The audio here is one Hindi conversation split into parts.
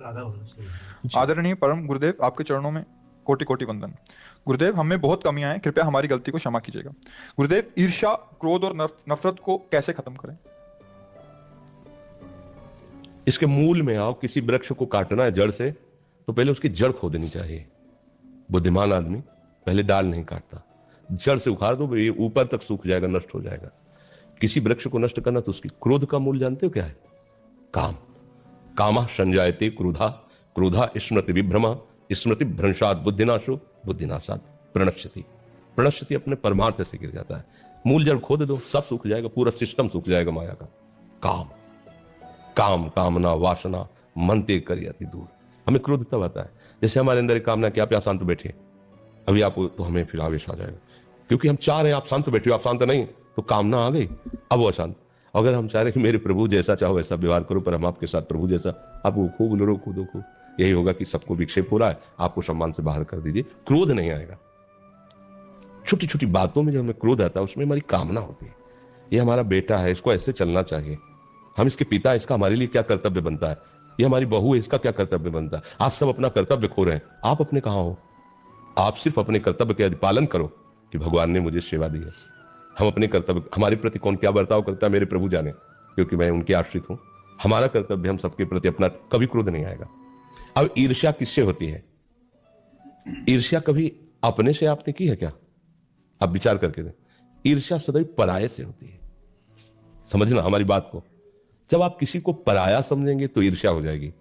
आदरणीय परम गुरुदेव, आपके चरणों में कोटि कोटि वंदन। गुरुदेव, हम में बहुत कमियां हैं, कृपया हमारी गलती को क्षमा कीजिएगा। गुरुदेव, ईर्ष्या, क्रोध और नफरत को कैसे खत्म करें? इसके मूल में आओ। किसी वृक्ष को काटना है जड़ से तो पहले उसकी जड़ खोदनी चाहिए। बुद्धिमान आदमी पहले डाल नहीं काटता, जड़ से उखाड़ दो, ये ऊपर तक सूख जाएगा, नष्ट हो जाएगा। किसी वृक्ष को नष्ट करना तो उसकी क्रोध का मूल जानते हो क्या है? काम। कामः संजायते क्रोधा, क्रोधा स्मृति विभ्रमा, स्मृति भ्रंशात् बुद्धिनाशो, बुद्धिनाशात् प्रणश्यति। प्रणश्यति अपने परमार्थ से गिर जाता है। मूल जड़ खोद दो, सब सूख जाएगा, पूरा सिस्टम सूख जाएगा माया का। काम, काम, कामना, वासना मनते कर अति दूर। हमें क्रोध तब आता है जैसे हमारे अंदर एक कामना कि आप यहाँ शांत बैठिए, अभी आप तो हमें फिर आवेश आ जाएगा, क्योंकि हम चाह रहे हैं आप शांत बैठिए, आप शांत नहीं तो कामना आ गई, अब वो अशांत। अगर हम चाह रहे हैं कि मेरे प्रभु जैसा चाहो वैसा व्यवहार करो, पर हम आपके साथ प्रभु जैसा, आप वो खूब लड़ो कूदो खूब, यही होगा कि सबको विक्षेप हो रहा है, आपको सम्मान से बाहर कर दीजिए, क्रोध नहीं आएगा। छोटी छोटी बातों में जो हमें क्रोध आता है उसमें हमारी कामना होती है, ये हमारा बेटा है, इसको ऐसे चलना चाहिए, हम इसके पिता, इसका हमारे लिए क्या कर्तव्य बनता है, ये हमारी बहू है, इसका क्या कर्तव्य बनता है। आज सब अपना कर्तव्य खो रहे हैं, आप अपने कहां हो? आप सिर्फ अपने कर्तव्य के पालन करो कि भगवान ने मुझे सेवा दी है। हम अपने कर्तव्य, हमारे प्रति कौन क्या बर्ताव करता है मेरे प्रभु जाने, क्योंकि मैं उनके आश्रित हूं। हमारा कर्तव्य, हम सबके प्रति अपना, कभी क्रोध नहीं आएगा। अब ईर्ष्या किससे होती है? ईर्ष्या कभी अपने से आपने की है क्या? आप विचार करके दें। ईर्ष्या सदैव पराये से होती है। समझना हमारी बात को। जब आप किसी को पराया समझेंगे तो ईर्ष्या हो जाएगी,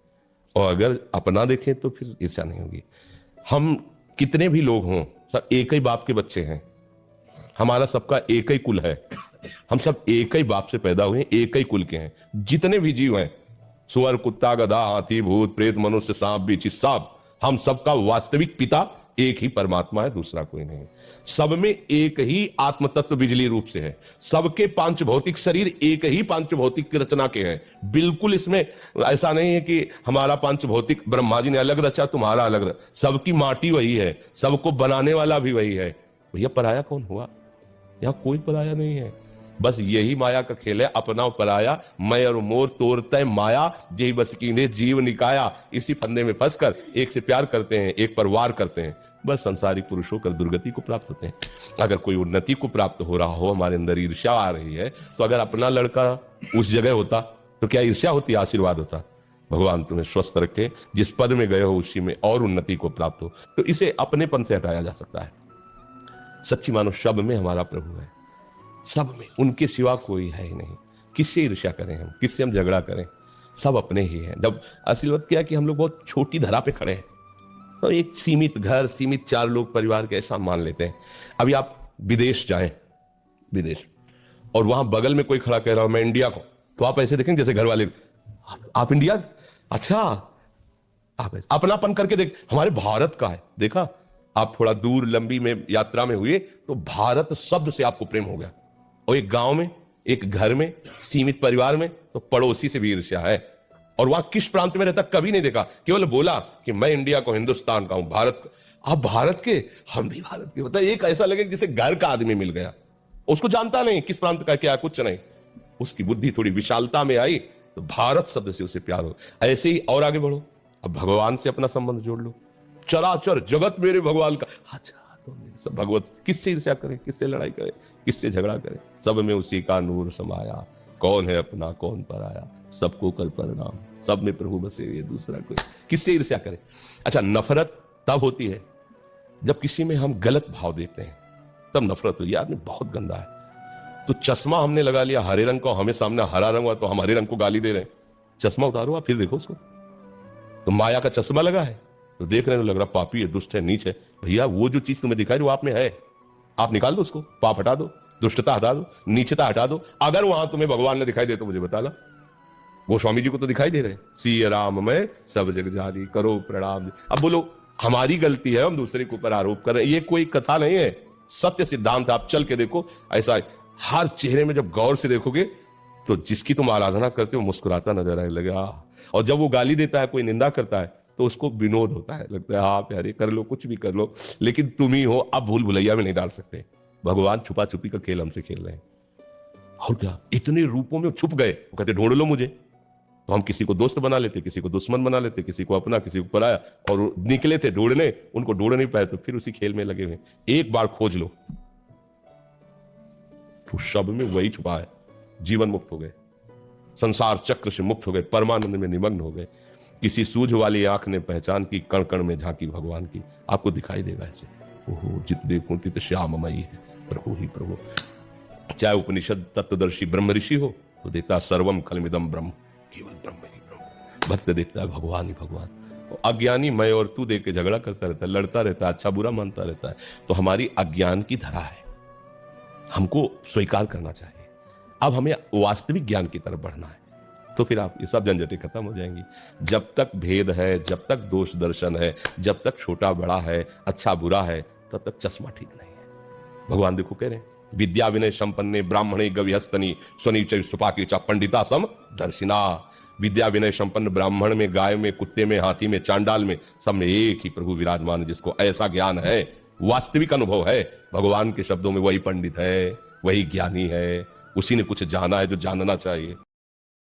और अगर अपना देखें तो फिर ईर्ष्या नहीं होगी। हम कितने भी लोग हों, सब एक ही बाप के बच्चे हैं, हमारा सबका एक ही कुल है, हम सब एक ही बाप से पैदा हुए, एक ही कुल के हैं। जितने भी जीव हैं, सुअर, कुत्ता, गधा, हाथी, भूत, प्रेत, मनुष्य, सांप, बिच्छू, सब, हम सबका वास्तविक पिता एक ही परमात्मा है, दूसरा कोई नहीं। सब में एक ही आत्म तत्व बिजली रूप से है। सबके पांच भौतिक शरीर एक ही पांच भौतिक की रचना के हैं। बिल्कुल इसमें ऐसा नहीं है कि हमारा पांच भौतिक ब्रह्मा जी ने अलग रचा, तुम्हारा अलग। सबकी माटी वही है, सबको बनाने वाला भी वही है। भैया पराया कौन हुआ? यहां कोई पराया नहीं है। बस यही माया का खेल है, अपना पराया, मैं और मोर तोड़ते माया, यही बस कीने जीव निकाया। इसी फंदे में फंसकर एक से प्यार करते हैं, एक पर वार करते हैं, बस संसारिक पुरुष होकर दुर्गति को प्राप्त होते हैं। अगर कोई उन्नति को प्राप्त हो रहा हो, हमारे अंदर ईर्ष्या आ रही है, तो अगर अपना लड़का उस जगह होता तो क्या ईर्ष्या होती? आशीर्वाद होता। भगवान तुम्हें स्वस्थ रखे, जिस पद में गए हो उसी में और उन्नति को प्राप्त हो। तो इसे अपनेपन से हटाया जा सकता है। सच्ची मानो सब में हमारा प्रभु है, सब में, उनके सिवा कोई है ही नहीं। किससे ईर्ष्या करें हम, किससे हम झगड़ा करें? सब अपने ही हैं। जब असल बात क्या है कि हम लोग बहुत छोटी धरा पे खड़े हैं, तो एक सीमित घर, सीमित चार लोग परिवार के ऐसा मान लेते हैं। अभी आप विदेश जाएं, विदेश, और वहां बगल में कोई खड़ा कह रहा हो मैं इंडिया को, तो आप ऐसे देखेंगे जैसे घर वाले, आप इंडिया, अच्छा, आप ऐसे अपनापन करके देख, हमारे भारत का है। देखा, आप थोड़ा दूर लंबी में यात्रा में हुए तो भारत शब्द से आपको प्रेम हो गया, और एक गांव में, एक घर में, सीमित परिवार में तो पड़ोसी से भी ईर्ष्या है। और वहां किस प्रांत में रहता कभी नहीं देखा, केवल बोला कि मैं इंडिया को, हिंदुस्तान का हूं, भारत का। आप भारत के, हम भी भारत के, मतलब एक ऐसा लगे जैसे घर का आदमी मिल गया। उसको जानता नहीं किस प्रांत का क्या, कुछ नहीं। उसकी बुद्धि थोड़ी विशालता में आई तो भारत शब्द से उसे प्यार हो। ऐसे ही और आगे बढ़ो, अब भगवान से अपना संबंध जोड़ लो। चराचर जगत मेरे भगवान का, अच्छा तो सब भगवत। किससे ईर्ष्या करें, किससे लड़ाई करें, किससे झगड़ा करें? सब में उसी का नूर समाया, कौन है अपना कौन पराया, सबको कर प्रणाम, सब में प्रभु बसे हुए, दूसरा कोई। किससे ईर्ष्या करें? अच्छा, नफरत तब होती है जब किसी में हम गलत भाव देते हैं, तब नफरत हुई। आदमी बहुत गंदा है, तो चश्मा हमने लगा लिया हरे रंग का, हमें सामने हरा रंग हुआ तो हम हरे रंग को गाली दे रहे हैं। चश्मा उतारो आप, फिर देखो उसको, तो माया का चश्मा लगा है तो देख रहे हैं तो लग रहा पापी है, दुष्ट है, नीच है। भैया वो जो चीज तुम्हें दिखाई वो आप में है, आप निकाल दो उसको, पाप हटा दो, दुष्टता हटा दो, नीचता हटा दो। अगर वहां तुम्हें भगवान ने दिखाई दे तो मुझे बताना। गोस्वामी जी को तो दिखाई दे रहे, सी राम में सब जग जारी, करो प्रणाम। अब बोलो हमारी गलती है, हम दूसरे के ऊपर आरोप कर रहे हैं, ये कोई कथा नहीं है, सत्य सिद्धांत। आप चल के देखो, ऐसा हर चेहरे में जब गौर से देखोगे तो जिसकी तुम आराधना करते हो मुस्कुराता नजर आने लगेगा। और जब वो गाली देता है, कोई निंदा करता है, तो उसको विनोद होता है, लगता है हाँ प्यारे कर लो, कुछ भी कर लो, लेकिन तुम ही हो, अब भूल भुलैया में नहीं डाल सकते। भगवान छुपा छुपी का खेल हमसे खेल रहे हैं। और क्या, इतने रूपों में छुप गए, वो कहते ढूंढ लो मुझे, तो तो हम किसी को दोस्त बना लेते, किसी को दुश्मन बना लेते, किसी को अपना, किसी को पराया, और वो निकले थे ढूंढने, उनको ढूंढ नहीं पाए तो फिर उसी खेल में लगे हुए। एक बार खोज लो तो शब में वही छुपा है। जीवन मुक्त हो गए, संसार चक्र से मुक्त हो गए, परमानंद में निमग्न हो गए। किसी सूझ वाली आंख ने पहचान की, कण कण में झांकी भगवान की। आपको दिखाई देगा ऐसे, ओहो जित देखूं तित श्याममयी है प्रभु ही प्रभु। चाहे उपनिषद तत्वदर्शी ब्रह्म ऋषि हो तो देखता सर्वम खलमिदम ब्रह्म, केवल ब्रह्म ही ब्रह्म। भक्त देखता है भगवान ही भगवान। अज्ञानी मैं और तू देख के झगड़ा करता रहता है, लड़ता रहता है, अच्छा बुरा मानता रहता है। तो हमारी अज्ञान की धरा है, हमको स्वीकार करना चाहिए। अब हमें वास्तविक ज्ञान की तरफ बढ़ना है, तो फिर आप ये सब झंझटें खत्म हो जाएंगी। जब तक भेद है, जब तक दोष दर्शन है, जब तक छोटा बड़ा है, अच्छा बुरा है, तब तक चश्मा ठीक नहीं है। भगवान देखो कह रहे हैं, विद्या विनय संपन्ने ब्राह्मणे गविहस्तनी स्वनीच सुपाकी च पंडिता सम दर्शिना। विद्या विनय संपन्न ब्राह्मण में, गाय में, कुत्ते में, हाथी में, चांडाल में, सब में एक ही प्रभु विराजमान है। जिसको ऐसा ज्ञान है, वास्तविक अनुभव है, भगवान के शब्दों में वही पंडित है, वही ज्ञानी है, उसी ने कुछ जाना है जो जानना चाहिए।